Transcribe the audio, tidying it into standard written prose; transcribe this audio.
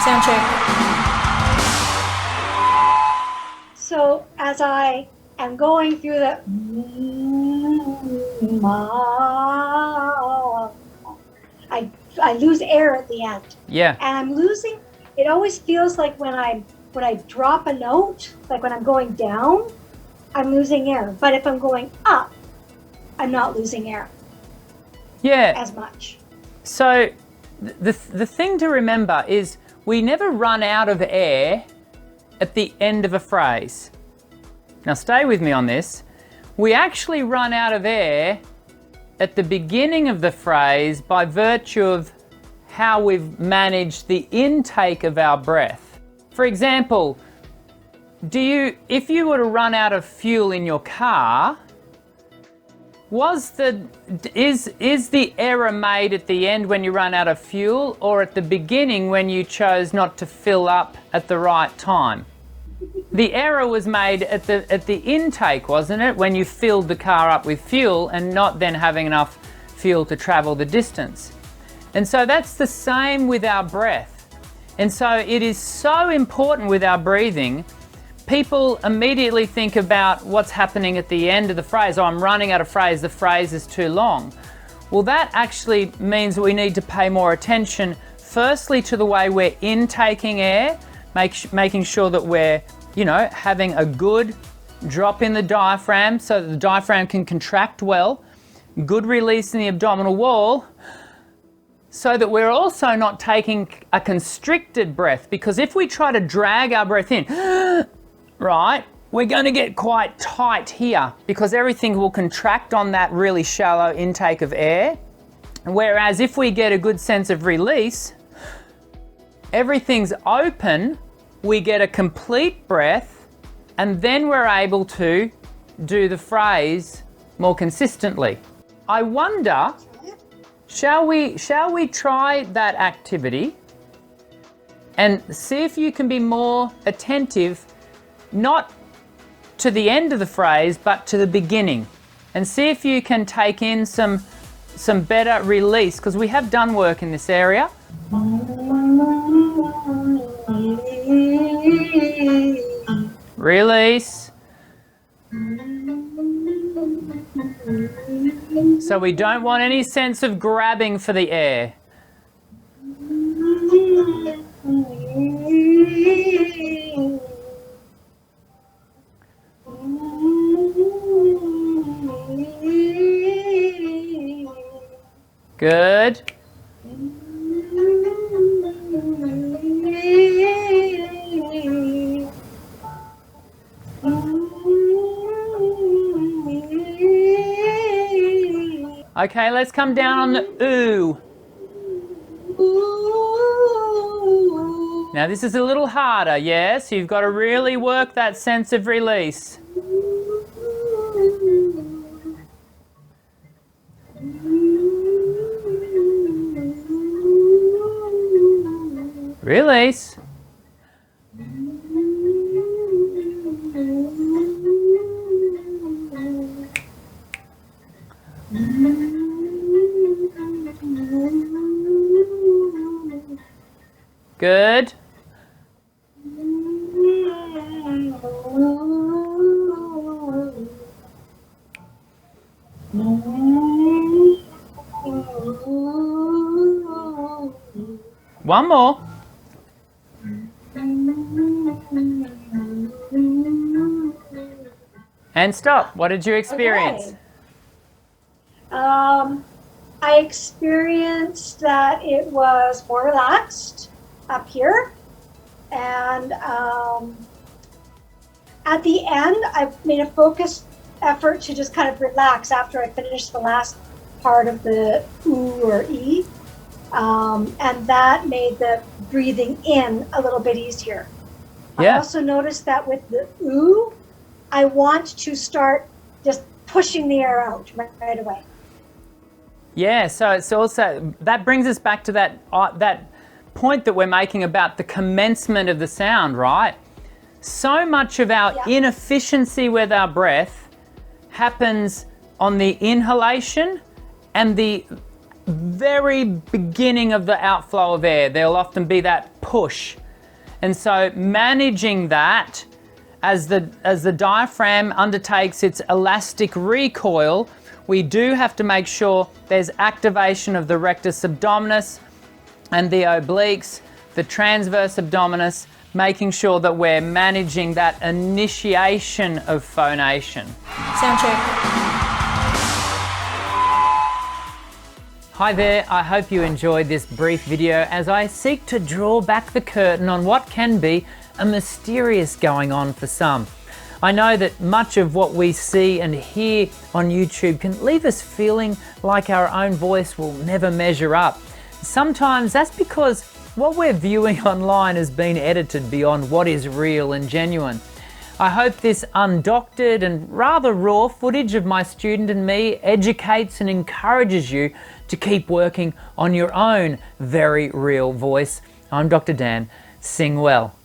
Sound check. So as I am going through the I lose air at the end. Yeah. And I'm losing, it always feels like when I drop a note, like when I'm going down, I'm losing air. But if I'm going up, I'm not losing air. Yeah. As much. So the thing to remember is we never run out of air at the end of a phrase. Now stay with me on this. We actually run out of air at the beginning of the phrase by virtue of how we've managed the intake of our breath. For example, if you were to run out of fuel in your car, is the error made at the end when you run out of fuel, or at the beginning when you chose not to fill up at the right time? The error was made at the intake, wasn't it? When you filled the car up with fuel and not then having enough fuel to travel the distance. And so that's the same with our breath. And so it is so important with our breathing. People immediately think about what's happening at the end of the phrase. Oh, I'm running out of phrase, the phrase is too long. Well, that actually means we need to pay more attention, firstly, to the way we're intaking air, making sure that we're, having a good drop in the diaphragm so that the diaphragm can contract well, good release in the abdominal wall, so that we're also not taking a constricted breath, because if we try to drag our breath in, right, we're going to get quite tight here because everything will contract on that really shallow intake of air. Whereas if we get a good sense of release, everything's open, we get a complete breath, and then we're able to do the phrase more consistently. I wonder, shall we try that activity and see if you can be more attentive, not to the end of the phrase, but to the beginning, and see if you can take in some better release, because we have done work in this area. Release. So we don't want any sense of grabbing for the air. Good. Okay, let's come down on the ooh. Now this is a little harder, yes? You've got to really work that sense of release. Release. Good. One more. And stop. What did you experience? Okay. I experienced that it was more relaxed up here, and at the end I made a focused effort to just kind of relax after I finished the last part of the ooh or e, and that made the breathing in a little bit easier. Yeah. I also noticed that with the ooh, I want to start just pushing the air out right away. Yeah, so it's also, that brings us back to that point that we're making about the commencement of the sound, right? So much of our inefficiency with our breath happens on the inhalation and the very beginning of the outflow of air. There'll often be that push. And so managing that as the diaphragm undertakes its elastic recoil, we do have to make sure there's activation of the rectus abdominis and the obliques, the transverse abdominis, making sure that we're managing that initiation of phonation. Sound check. Hi there, I hope you enjoyed this brief video as I seek to draw back the curtain on what can be a mysterious going on for some. I know that much of what we see and hear on YouTube can leave us feeling like our own voice will never measure up. Sometimes that's because what we're viewing online has been edited beyond what is real and genuine. I hope this undoctored and rather raw footage of my student and me educates and encourages you to keep working on your own very real voice. I'm Dr. Dan. Sing well.